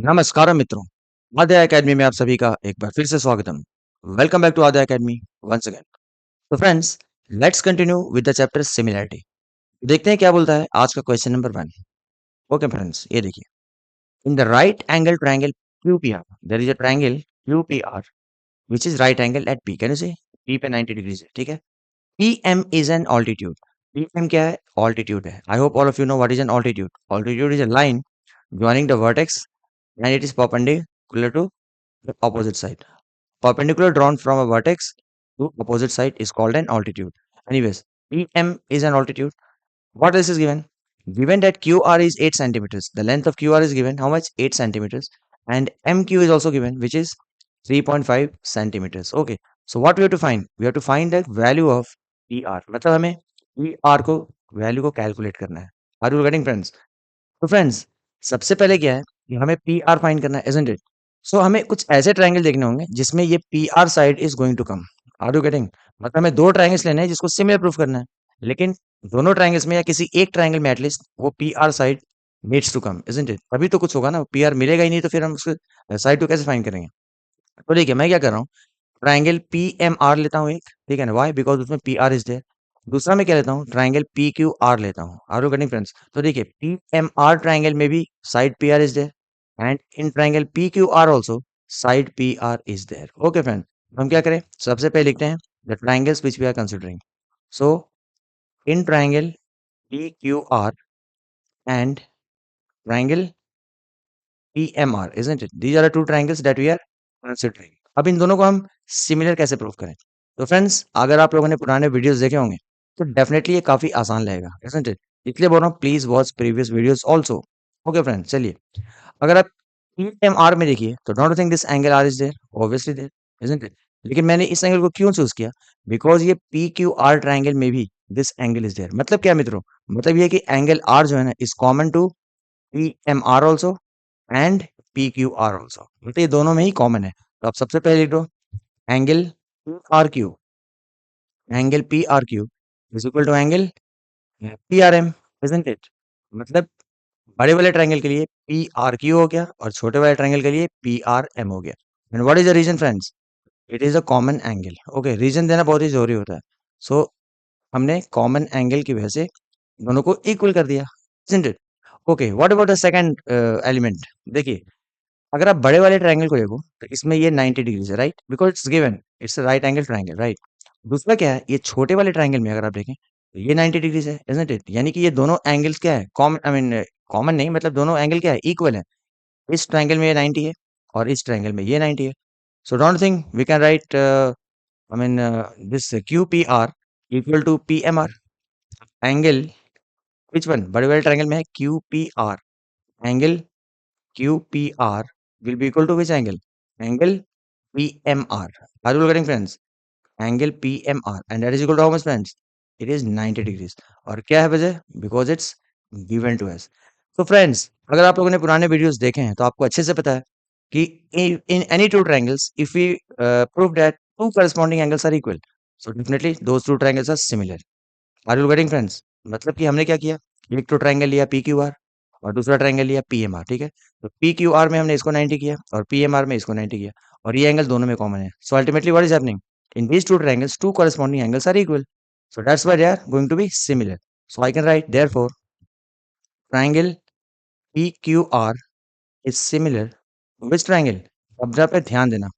नमस्कार मित्रों, आद्या एकेडमी में आप सभी का एक बार फिर से स्वागतम। Welcome back to Aadya academy once again. तो friends, let's continue with the chapter similarity. देखते हैं क्या बोलता है आज का क्वेश्चन नंबर 1। ओके फ्रेंड्स, ये देखिए। In the right angle triangle QPR, there is a triangle QPR which is right angle at P। Can you say P पे 90 डिग्रीज है, ठीक है। PM is an altitude. PM क्या है? Altitude है। I hope all of you know what is an altitude. Altitude is a line joining the vertex and it is perpendicular to the opposite side. Perpendicular drawn from a vertex to opposite side is called an altitude. Anyways, PM is an altitude. What else is given? Given that QR is 8 centimeters. The length of QR is given how much? 8 centimeters. And MQ is also given, which is 3.5 centimeters. Okay. So what we have to find? We have to find the value of PR. मतलब हमें PR को value को calculate करना है. Are you getting friends? तो friends, सबसे पहले क्या है कि हमें पीआर फाइंड करना है, इज़न्ट इट? सो हमें कुछ ऐसे ट्रायंगल देखने होंगे जिसमें ये PR side is going to come. Are you getting? मतलब हमें दो ट्रायंगल्स लेने हैं जिसको सिमिलर प्रूफ करना है, लेकिन दोनों ट्रायंगल्स में या किसी एक ट्रायंगल में एटलीस्ट वो PR side needs to come, isn't it? तभी तो कुछ होगा ना। पीआर मिलेगा ही नहीं तो फिर हम उसके साइड टू कैसे फाइंड करेंगे? तो देखिए मैं क्या कर रहा हूँ, ट्रायंगल पीएमआर लेता हूँ एक, ठीक है ना? व्हाई? बिकॉज उसमें पीआर इज देयर। दूसरा मैं क्या लेता हूँ, ट्रायंगल पीक्यूआर लेता हूँ। Are you getting friends? तो देखिए पीएमआर ट्रायंगल में भी side PR is there and in triangle PQR also side PR is there. Okay friend, हम क्या करें, सबसे पहले लिखते हैं the triangles which we are considering. So in triangle PQR and triangle PMR, isn't it? These are the two triangles that we are considering. अब इन दोनों को हम सिमिलर कैसे प्रूव करें? तो फ्रेंड्स, अगर आप लोगों ने पुराने वीडियोस देखे होंगे तो डेफिनेटली ये काफी आसान रहेगा, isn't it? इसलिए बोल रहा हूँ please watch previous videos also. Okay friends, चलिए। अगर आप PMR में देखिए तो don't think this angle R is there, obviously there, isn't it? लेकिन मैंने इस एंगल को क्यों चूज किया? बिकॉज ये PQR ट्रायंगल में भी दिस एंगल इज देयर। मतलब क्या मित्रों? मतलब ये कि एंगल R जो है ना is common to PMR also and PQR also. मतलब ये दोनों में ही कॉमन है। तो आप सबसे पहले लिख दो angle PRQ, angle PRQ is equal to angle PRM, isn't it? मतलब बड़े वाले ट्रायंगल के लिए PRQ हो गया और छोटे वाले ट्रायंगल के लिए PRM हो गया। And what is the reason friends? It is a common angle. Okay, reason देना बहुत ही जरूरी होता है। सो हमने कॉमन एंगल की वजह से दोनों को इक्वल कर दिया, isn't it? Okay, what about the second element? देखिए, अगर आप बड़े वाले ट्रायंगल को देखो तो इसमें ये 90 डिग्रीज है, right? Because it's given it's a right angle triangle, right? दूसरा क्या है, ये छोटे वाले ट्रायंगल में अगर आप देखें तो ये 90 डिग्रीज है, इजंट इट? यानी कि ये दोनों एंगल्स क्या है, कॉमन, आई मीन कॉमन नहीं, मतलब दोनों एंगल क्या है, इक्वल है। इस ट्रायंगल में ये 90 है और इस ट्रायंगल में ये 90 है। So don't think we can write I mean this QPR equal to PMR। Angle which one, बड़े वाले ट्रायंगल में है QPR, angle QPR will be equal to which angle? Angle PMR. Are you getting friends? Angle PMR and that is equal to how much friends? It is 90 degrees. और क्या है वजह? Because it's given to us. So friends, अगर आप लोगों ने पुराने videos देखे हैं तो आपको अच्छे से पता है कि in any two triangles, if we prove that two corresponding angles are equal, so definitely those two triangles are similar. Are you getting friends? मतलब कि हमने क्या किया, एक तो ट्रायंगल लिया PQR और दूसरा ट्रायंगल लिया PMR, ठीक है? तो PQR में हमने इसको 90 किया और PMR में इसको 90 किया और ये एंगल दोनों में कॉमन है। So ultimately what is happening, in these two triangles two corresponding angles are equal, so that's why they are going to be similar. So I can write therefore triangle PQR is similar to which triangle? अब जरा पे ध्यान देना।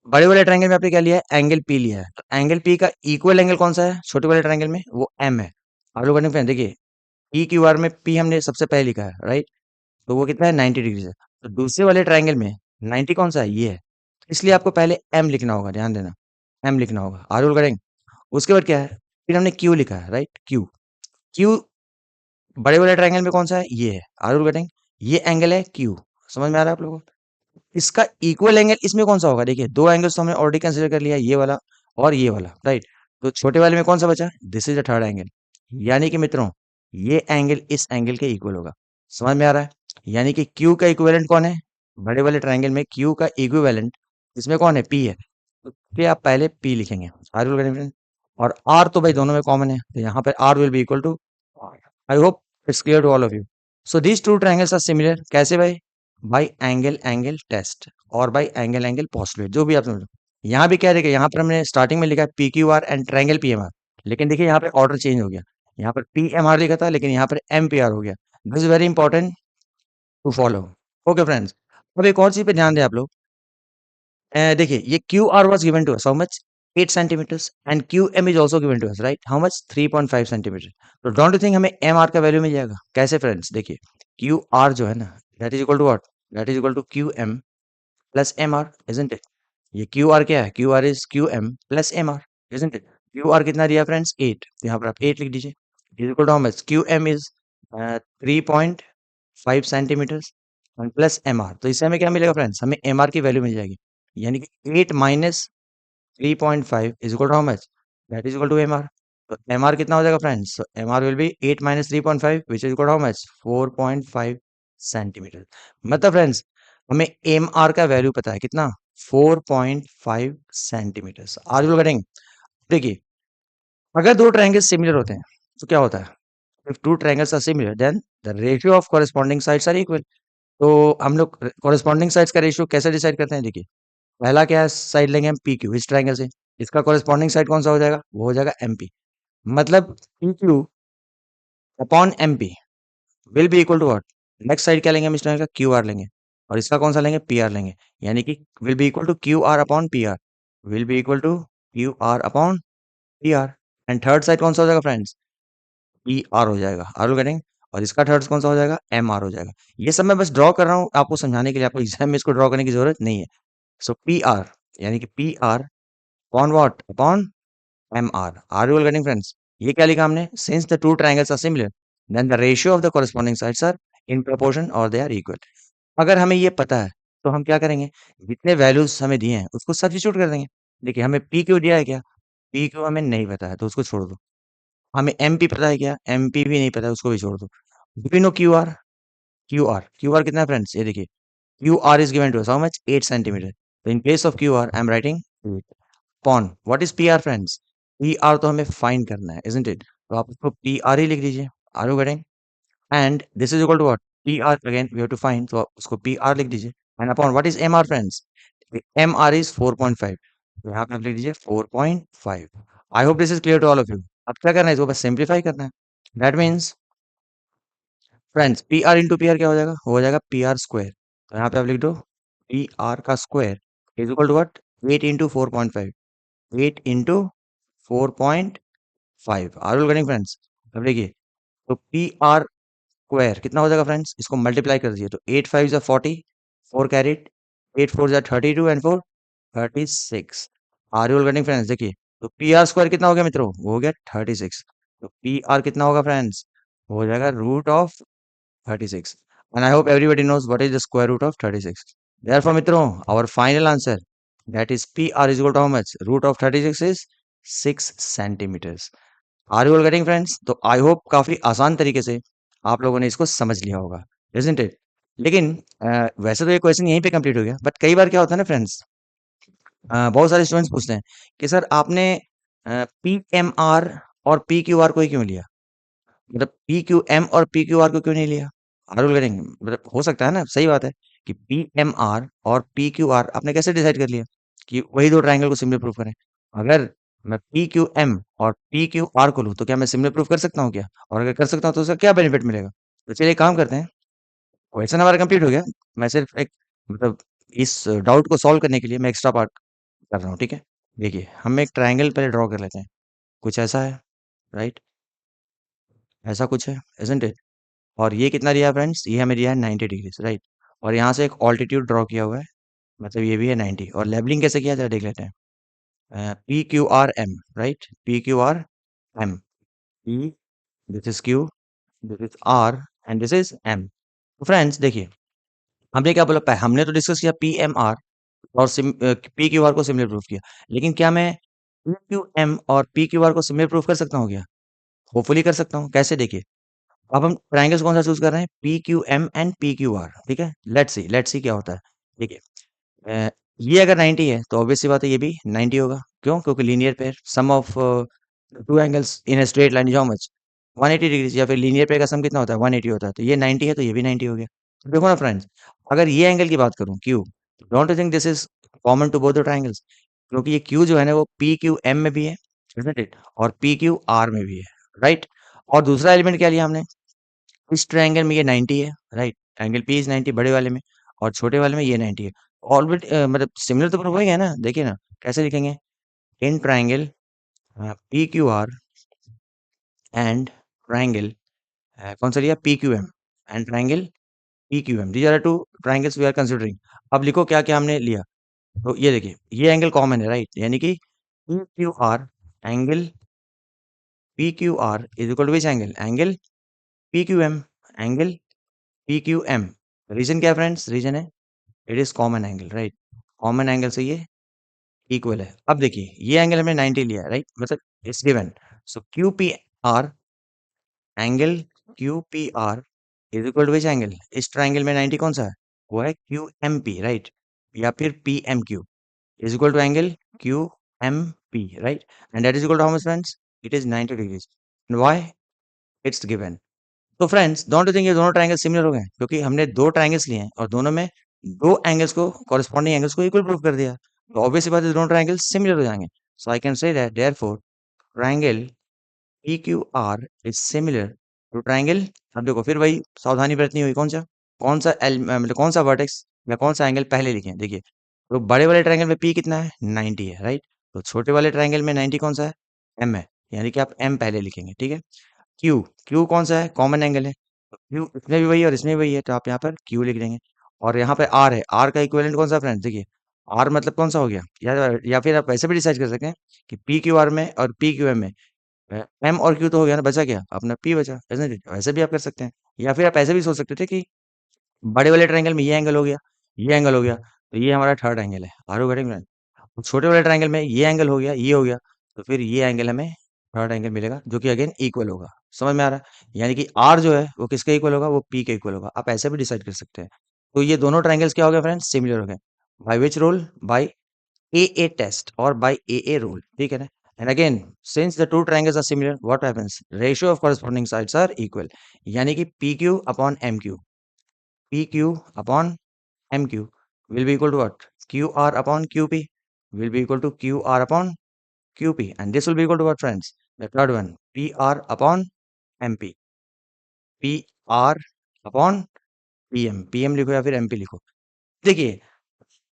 बड़े वाले triangle में आपने क्या लिया है, एंगल P लिया है। तो एंगल P का इक्वल एंगल कौन सा है छोटे वाले ट्रायंगल में? वो M है। आप लोगों ने देखिए PQR में P हमने सबसे पहले लिखा है, राइट? तो वो कितना है, 90 डिग्री है। तो दूसरे वाले ट्रायंगल में 90 कौन सा है, ये है। इसलिए आपको पहले M लिखना होगा, ध्यान देना, M लिखना होगा। Are you getting? उसके बाद क्या है, फिर हमने Q लिखा है, राइट? Q बड़े वाले ट्रायंगल में कौन सा है, ये है। Are you getting? ये एंगल है Q। समझ में आ रहा है आप लोगों को? इसका इक्वल एंगल इसमें कौन सा होगा? देखिए दो एंगल्स तो हमने ऑलरेडी कंसीडर कर लिया, ये वाला और ये वाला, राइट? तो छोटे वाले में कौन सा बचा? This is the third angle. यानी कि मित्रों ये एंगल इस एंगल के इक्वल होगा। समझ में आ रहा है? यानी कि Q का इक्विवेलेंट कौन है? बड़े वाले ट्रायंगल में Q का इक्विवेलेंट इसमें कौन है? P है। तो पे आप पहले P लिखेंगे। R will get? और R तो भाई दोनों में कॉमन है, तो यहाँ पे R will be equal to. I hope it's clear to all of you. So these two triangles are similar कैसे भाई? बाय एंगल एंगल टेस्ट और बाय एंगल एंगल पोस्टुलेट, जो भी आप समझ लो। यहाँ भी क्या देखिए, यहाँ पर हमने स्टार्टिंग में लिखा है P Q R and triangle P M R, लेकिन देखिए यहाँ पे ऑर्डर चेंज हो गया। यहाँ पर पी एम आर लिखा था लेकिन यहाँ पर एम पी आर हो गया। This is very important to follow. Okay friends, अब एक और चीज पे ध्यान दें आप लोग। देखिए ये Q R was given to us how much, 8 centimetres, and Q M is also given to us, right, how much, 3.5 centimetre. तो डोंट यू थिंक हमें एम आर का वैल्यू मिल जाएगा? कैसे फ्रेंड्स? देखिए क्यू आर जो है ना, that is equal to what, that is equal to Q M plus M R, isn't it? ये क्यू आर क्या है? Q R is Q M plus M R, isn't it? Q R कितना दिया friends? 8, तो यहाँ पर आप 8 लिख दीजिए। Is equal to how much, Q M is 3.5 centimetres and plus M R, तो इससे हमें क्या मिलेगा फ्रेंड्स? हमें एम आर की वैल्यू मिल जाएगी, यानी कि 8 minus 3.5 is equal to how much? That is equal to MR. तो MR कितना हो जाएगा friends? So MR will be 8 minus 3.5 which is equal to how much? 4.5 centimetre. मतलब फ्रेंड्स हमें MR का वैल्यू पता है कितना? 4.5 सेंटीमीटर। Are you getting? देखिए अगर दो ट्रायंगल सिमिलर होते हैं तो क्या होता है? If two triangles are similar then the ratio of corresponding sides are equal। तो हम लोग corresponding sides का रेशियो कैसे डिसाइड करते हैं? देखिए पहला क्या साइड लेंगे हम? पी क्यू, इस ट्रायंगल से इसका कॉरेस्पॉन्डिंग साइड कौन सा हो जाएगा? वो हो जाएगा एमपी। मतलब P Q upon MP will be equal to what? Next side क्या लेंगे हम इस ट्रायंगल का? क्यू आर लेंगे, और इसका कौन सा लेंगे? पी आर लेंगे, यानी कि will be equal to Q R upon P R, will be equal to Q R upon P R. And third side कौन सा हो जाएगा फ्रेंड्स? पी आर हो जाएगा, आर यू गेटिंग? और इसका थर्ड कौन सा हो जाएगा? एम आर हो जाएगा। ये सब मैं बस ड्रॉ कर रहा हूँ आपको समझाने के लिए, आपको एग्जाम में इसको ड्रॉ करने की जरूरत नहीं है। सो पी आर यानी कि P R upon what? Upon MR। Are you all getting friends? ये क्या लिखा हमने? Since the two triangles are similar, then the ratio of the corresponding sides are in proportion or they are equal। अगर हमें ये पता है तो हम क्या करेंगे? जितने वैल्यूज हमें दिए हैं उसको सब्स्टिट्यूट कर देंगे। देखिए हमें पी क्यू दिया है क्या? पी क्यू हमें नहीं पता है तो उसको छोड़ दो। हमें एम पी पता है क्या? एम पी भी नहीं पता है, उसको भी छोड़ दो। We know Q R, Q R कितना है फ्रेंड्स? ये देखिए Q R is given to us how much, 8 centimetre. तो in place of Q R I am writing पॉन what is P R friends? P R तो हमें find करना है, इजंट इट? तो आप उसको पी आर ही लिख दीजिए। Are you getting? And this is equal to what? P R again we have to find, तो आप उसको पी आर लिख दीजिए। And upon what is M R friends? M R is 4.5, तो यहाँ पे आप लिख दीजिए 4.5। I hope this is clear to all of you. अब क्या करना है? इसको बस सिंप्लीफाई करना है। That means friends P R into P R क्या हो जाएगा? हो जाएगा पी आर स्क्वायर। तो यहाँ पे आप लिख दो पी आर का square is equal to what? 8 into 4.5, 8 into 4.5। Are you getting friends? अब देखिए तो पी आर स्क्वायर कितना हो जाएगा फ्रेंड्स? इसको मल्टीप्लाई कर दीजिए तो 8 5 जा 40, 4 कैरेट, 8 4 जा 32 and 4 36। Are you getting friends? देखिए तो पी आर स्क्वायर कितना हो गया मित्रों? वो हो गया 36। तो पी आर कितना होगा फ्रेंड्स? हो जाएगा root of 36। And I hope everybody knows what is the square root of 36। Therefore मित्रों our final answer that is P R is equal to how much? Root of 36 is 6 centimetres. Are you all getting friends? तो I hope काफी आसान तरीके से आप लोगों ने इसको समझ लिया होगा, इजंट इट? लेकिन वैसे तो ये क्वेश्चन यहीं पे कंप्लीट हो गया, बट कई बार क्या होता है ना फ्रेंड्स, बहुत सारे स्टूडेंट्स पूछते हैं कि सर आपने पी एम आर और पी क्यू आर को ही क्यों लिया? मतलब पी क्यू एम और पी क्यू आर को क्यों नहीं लिया? Are you getting? मतलब हो सकता है ना, सही बात है कि पी एम आर और पी क्यू आर आपने कैसे डिसाइड कर लिया कि वही दो ट्रायंगल को सिमिलर प्रूफ करें? अगर मैं पी क्यू एम और पी क्यू आर को लूँ तो क्या मैं सिमिलर प्रूफ कर सकता हूँ क्या? और अगर कर सकता हूँ तो उसका क्या बेनिफिट मिलेगा? तो चलिए एक काम करते हैं, क्वेश्चन हमारा कंप्लीट हो गया। मैं सिर्फ एक मतलब इस डाउट को सॉल्व करने के लिए मैं एक्स्ट्रा पार्ट कर रहा हूँ, ठीक है? देखिए हम एक ट्रायंगल पहले ड्रॉ कर लेते हैं। कुछ ऐसा है, राइट? ऐसा कुछ है, इजंट इट? और ये कितना दिया है फ्रेंड्स? ये हमें दिया है 90 डिग्रीज, राइट? और यहाँ से एक ऑल्टीट्यूड ड्रॉ किया हुआ है, मतलब ये भी है 90। और लेबलिंग कैसे किया जाए देख लेते हैं। P Q R M, right? P Q R M, P, this is Q, this is R and this is M. तो फ्रेंड्स देखिए हमने क्या बोला, हमने तो डिस्कस किया पी एम आर और पी क्यू आर को सिमिलर प्रूफ किया, लेकिन क्या मैं पी क्यू एम और पी क्यू आर को सिमिलर प्रूफ कर सकता हूँ क्या? होपफुली कर सकता हूँ। कैसे? देखिए अब हम ट्रायंगल्स कौन सा चूज कर रहे हैं? P Q M and P Q R, ठीक है? लेट्स सी क्या होता है। देखिए ये अगर 90 है तो ऑब्वियस सी बात है ये भी 90 होगा। क्यों? क्योंकि linear pair, sum of two angles in a straight line is how much? 180 degrees, या फिर लीनियर पे का सम कितना होता है 180 होता है, तो ये 90 है तो ये भी 90 हो गया। तो देखो ना फ्रेंड्स, अगर ये एंगल की बात करूं Q, don't you think this is common to both the triangles, क्योंकि ये क्यू जो है ना वो पी क्यू एम में भी है, isn't it? और पी क्यू आर में भी है, राइट। और दूसरा एलिमेंट क्या लिया हमने, इस ट्रायंगल में ये 90 है, राइट। एंगल पी इज 90 बड़े वाले में, और छोटे वाले में ये 90 है। ऑलरेडी मतलब सिमिलर तो प्रूव हो गया ना, देखिए ना कैसे लिखेंगे, in triangle P Q R and triangle कौन सा लिया P Q M, and triangle P Q M, these are two triangles we are considering. अब लिखो क्या क्या हमने लिया, तो ये देखिए ये एंगल कॉमन है, राइट, यानी कि P Q R, angle P Q R is equal to which angle, angle P Q M, angle P Q M. Reason क्या है फ्रेंड्स, रीजन है it is common angle, right. Common angle से ये equal है। अब देखिए ये angle हमने 90 लिया है, राइट, मतलब it's given, so Q P R, angle Q P R is equal to which angle, इस ट्राइंगल में 90 कौन सा है, वो है क्यू एम पी, राइट, या फिर P M Q is equal to angle Q M P, right, and that is equal to how much friends, it is 90 degrees, and why, it's given. तो friends don't you think ये दोनों triangle similar हो गए, क्योंकि हमने दो triangles लिए हैं और दोनों में दो एंगल्स को, कॉरेस्पॉन्डिंग एंगल्स को इक्वल प्रूव कर दिया, तो ऑब्वियस सी बात है दोनों ट्रायंगल्स सिमिलर हो जाएंगे। So I can say that therefore triangle P Q R is similar to triangle. अब देखो फिर वही सावधानी बरतनी हुई, मतलब कौन सा वर्टेक्स या कौन सा एंगल पहले लिखे, देखिए तो बड़े वाले ट्रायंगल में पी कितना है 90 है, राइट, तो छोटे वाले ट्रायंगल में 90 कौन सा है, एम है, यानी कि आप एम पहले लिखेंगे, ठीक है। क्यू, क्यू कौन सा है, कॉमन एंगल है, तो क्यू इसमें भी वही है और इसमें भी वही है, तो आप यहाँ पर क्यू लिख देंगे। और यहाँ पे आर है, आर का इक्विवेलेंट कौन सा फ्रेंड्स, देखिए आर मतलब कौन सा हो गया, या फिर आप वैसे भी डिसाइड कर सकते हैं कि पी क्यू आर में और पी क्यू एम में एम और क्यू तो हो गया ना, बचा क्या अपना पी बचा, isn't it? वैसे भी आप कर सकते हैं, या फिर आप ऐसे भी सोच सकते थे कि बड़े वाले ट्रायंगल में ये एंगल हो गया, ये एंगल हो गया, तो ये हमारा थर्ड एंगल है, आर यू गेटिंग? और छोटे वाले ट्रायंगल में ये एंगल हो गया, ये हो गया, तो फिर ये एंगल हमें थर्ड एंगल मिलेगा जो कि अगेन इक्वल होगा। समझ में आ रहा है, यानी कि आर जो है वो किसके इक्वल होगा, वो पी के इक्वल होगा, आप ऐसे भी डिसाइड कर सकते हैं। तो ये दोनों ट्रायंगल्स क्या हो गए फ्रेंड्स, सिमिलर हो गए। By which rule, by a test और बाय ए रूल, ठीक है ना। And again since the two triangles are similar what happens, ratio of corresponding sides are equal, यानी कि P Q upon M Q, P Q upon MQ will be equal to what? QR upon QP will be equal to QR upon QP, and this will be equal to what friends? The third one, PR upon MP, PR upon PM, PM लिखो या फिर MP लिखो। देखिए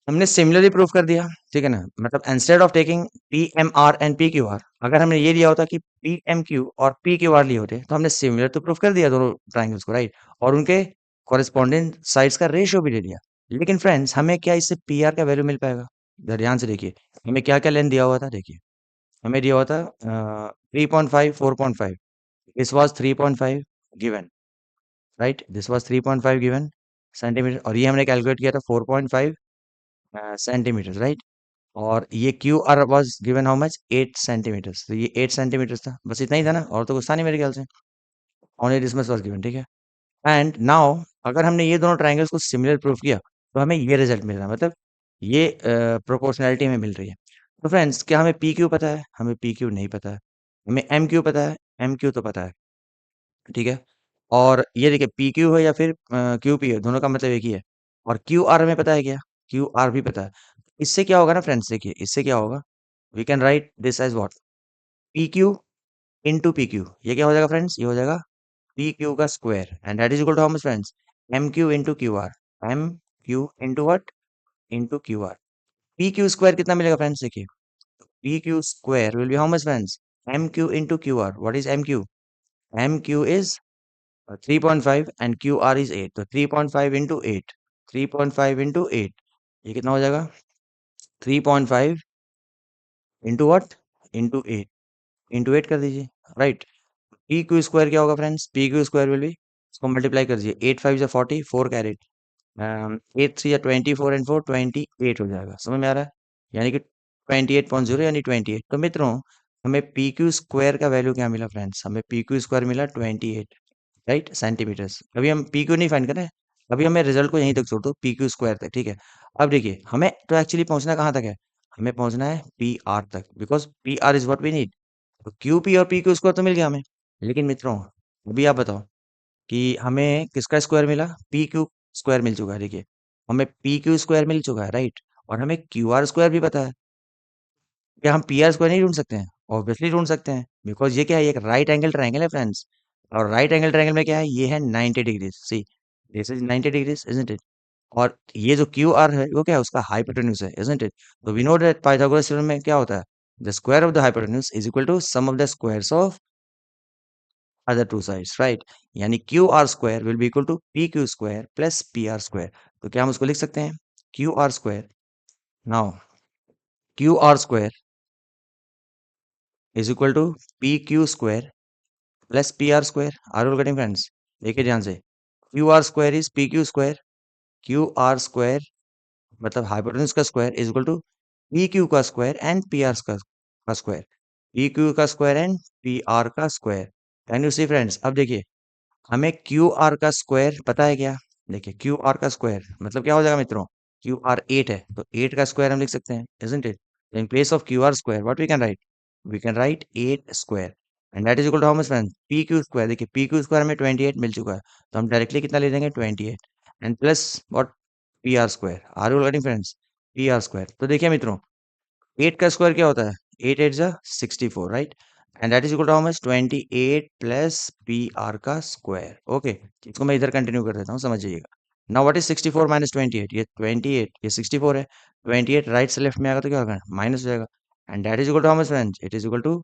हमने similarly proof कर दिया, ठीक है ना, मतलब instead of taking P M R and P Q R, अगर हमने ये लिया होता कि पी एम क्यू और पी क्यू आर लिए होते तो हमने सिमिलर तो प्रूफ कर दिया दोनों ट्राइंगल्स को, राइट, और उनके कॉरेस्पॉन्डेंट साइड्स का रेशियो भी ले लिया। लेकिन फ्रेंड्स हमें क्या इससे पी आर का वैल्यू मिल पाएगा, इधर ध्यान से देखिए, हमें क्या क्या लेंथ दिया हुआ था, देखिए हमें दिया हुआ था 3.5 4.5, this was 3.5 given, right, this was 3.5 given centimetre, और ये हमने कैलकुलेट किया था 4.5 सेंटीमीटर, राइट, और ये Q R was given how much 8 centimeters, तो ये 8 सेंटीमीटर्स था, बस इतना ही था ना, और तो कुछ था नहीं मेरे ख्याल से, only this much was given, ठीक है। एंड नाउ अगर हमने ये दोनों ट्रायंगल्स को सिमिलर प्रूफ किया तो हमें ये रिजल्ट मिल रहा है, मतलब ये प्रोपोर्शनैलिटी में मिल रही है। तो फ्रेंड्स क्या हमें पी क्यू पता है, हमें पी क्यू नहीं पता है, हमें एम क्यू पता है, एम क्यू तो पता है, ठीक है। और ये देखिए पी क्यू है या फिर क्यू पी है, दोनों का मतलब एक ही है, और क्यू आर हमें पता है क्या, क्यू आर भी पता है। इससे क्या होगा ना फ्रेंड्स, देखिए इससे क्या होगा, we can write this as what, P Q into P Q, ये क्या हो जाएगा फ्रेंड्स, ये हो जाएगा पी क्यू का square, and that is equal to how much friends, M Q into Q R, M Q into what, into Q R. P Q square कितना मिलेगा फ्रेंड्स, देखिए P Q square will be how much friends, M Q into Q R, what is M Q, M Q is 3.5 and Q R is 8, तो 3.5 into 8, 3.5 into 8, ये कितना हो जाएगा 3.5 into what, into 8, into 8 कर दीजिए, right. P Q square क्या होगा friends, P Q square will B, इसको मल्टीप्लाई कर दीजिए, 8 5 जा 40, 4 कैरेट, 8 3 या 24 एंड 4 28 हो जाएगा, समझ में आ रहा है, यानी कि 28.0 यानी 28। तो मित्रों हमें पी क्यू स्क्वायर का वैल्यू क्या मिला फ्रेंड्स, हमें पी क्यू स्क्वायर मिला 28, राइट, सेंटीमीटर्स। अभी हम पी क्यू नहीं फाइंड करें, अभी हमें रिजल्ट को यहीं तक छोड़ दो, पी क्यू स्क्वायर तक, ठीक है। अब देखिए हमें तो एक्चुअली पहुंचना कहाँ तक है, हमें पहुंचना है पी आर तक, because P R is what we need, तो क्यू पी और पी क्यू स्क्वायर तो मिल गया हमें, लेकिन मित्रों अभी आप बताओ कि हमें किसका स्क्वायर मिला? पी क्यू स्क्वायर मिल चुका है। देखिए हमें पी क्यू स्क्वायर मिल चुका है, राइट? और हमें क्यू आर स्क्वायर भी पता है। क्या हम पी आर स्क्वायर नहीं ढूंढ सकते हैं? ऑब्वियसली ढूंढ सकते हैं, बिकॉज ये क्या है, ये एक राइट एंगल ट्राइंगल है फ्रेंड्स। और राइट एंगल ट्राइंगल में क्या है, ये है 90 degrees. See, this is 90 degrees, isn't it? और ये जो क्यू आर है वो क्या है, उसका हाइपोटेन्यूज है, इजंट इट? तो we know that Pythagoras theorem में क्या होता है, the square of the hypotenuse is equal to sum of the squares of other two sides, right? यानी Q R square will be equal to P Q square plus P R square. तो क्या हम उसको लिख सकते हैं? Q R square, now Q R square is equal to P Q square plus P R square. Are you getting friends? देखिए ध्यान से, Q R square is P Q square. Q R square मतलब hypotenuse का square is equal to P Q का square and P R का square. P Q का square and P R का square. Can you see friends? अब देखिए हमें Q R का स्क्वायर पता है क्या? देखिए क्यू आर का स्क्वायर मतलब क्या हो जाएगा मित्रों? क्यू आर 8 है तो 8 का स्क्वायर हम लिख सकते हैं, isn't it? In place of Q R square what we can write? We can write 8 square and that is equal to how much friends? P Q square. देखिए पी क्यू स्क्वायर हमें 28 मिल चुका है, तो हम डायरेक्टली कितना ले लेंगे? 28 and plus what? P R square. Are you getting friends? P R square. तो देखिए मित्रों 8 का स्क्वायर क्या होता है? 8 8 जा 64, right? And that is equal to how much? 28 plus P R का स्क्वायर। ओके, इसको मैं इधर कंटिन्यू कर देता हूँ, समझ जाइएगा। Now what is 64 minus 28? ये 28, ये 64 है। 28 राइट से लेफ्ट में आएगा तो क्या होगा? माइनस हो जाएगा। And that is equal to how much friends? It is equal to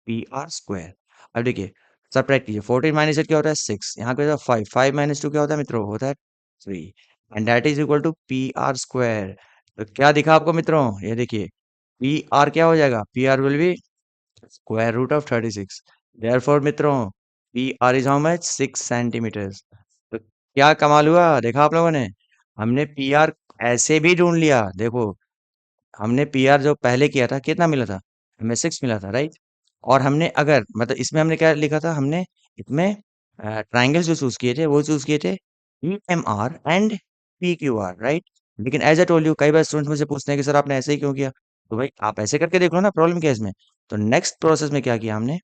P R square. अब देखिए सब्ट्रैक्ट कीजिए, 14 माइनस 8 क्या होता है? 6। यहाँ पे 5, 5 माइनस 2 क्या होता है मित्रों? होता है 3। And that is equal to P R square. तो क्या दिखा आपको मित्रों? ये देखिए पी आर क्या हो जाएगा? P R will be square root of 36। Therefore मित्रों P R is how much? 6 centimetres. तो क्या कमाल हुआ, देखा आप लोगों ने? हमने पी आर ऐसे भी ढूंढ लिया। देखो हमने पी आर जो पहले किया था कितना मिला था? हमें 6 मिला था, राइट? और हमने अगर मतलब इसमें हमने क्या लिखा था? हमने इसमें ट्राइंगल्स जो चूज किए थे वो चूज किए थे P M R and P Q R, right? लेकिन एज आई टोल्ड यू, कई बार स्टूडेंट्स मुझे पूछते हैं कि सर आपने ऐसे ही क्यों किया? तो भाई आप ऐसे करके देख लो ना, प्रॉब्लम क्या है इसमें? तो नेक्स्ट प्रोसेस में क्या किया हमने,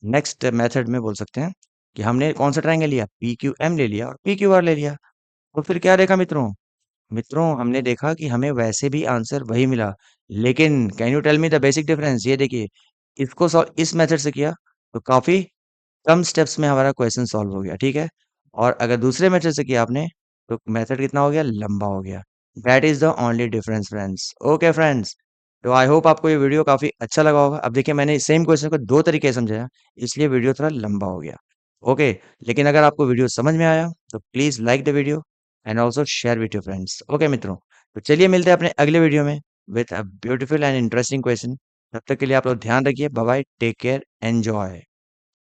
नेक्स्ट मेथड में बोल सकते हैं कि हमने कौन सा ट्राइंगल लिया? पी क्यू एम ले लिया और पी क्यू आर ले लिया। तो फिर क्या देखा मित्रों? मित्रों हमने देखा कि हमें वैसे भी आंसर वही मिला, लेकिन can you tell me the basic difference? ये देखिए इसको सॉल्व इस मेथड से किया तो काफी कम स्टेप्स में हमारा क्वेश्चन सॉल्व हो गया, ठीक है? और अगर दूसरे मेथड से किया आपने तो मेथड कितना हो गया? लंबा हो गया। That is the only difference friends. Okay friends, तो आई होप आपको ये वीडियो काफी अच्छा लगा होगा। अब देखिए मैंने सेम क्वेश्चन को दो तरीके से समझाया, इसलिए वीडियो थोड़ा लंबा हो गया। ओके, लेकिन अगर आपको वीडियो समझ में आया तो please like the video and also share with your friends. Okay मित्रों, तो चलिए मिलते हैं अपने अगले वीडियो में with a beautiful and interesting question. तब तक के लिए आप लोग ध्यान रखिए। Bye bye, take care, enjoy.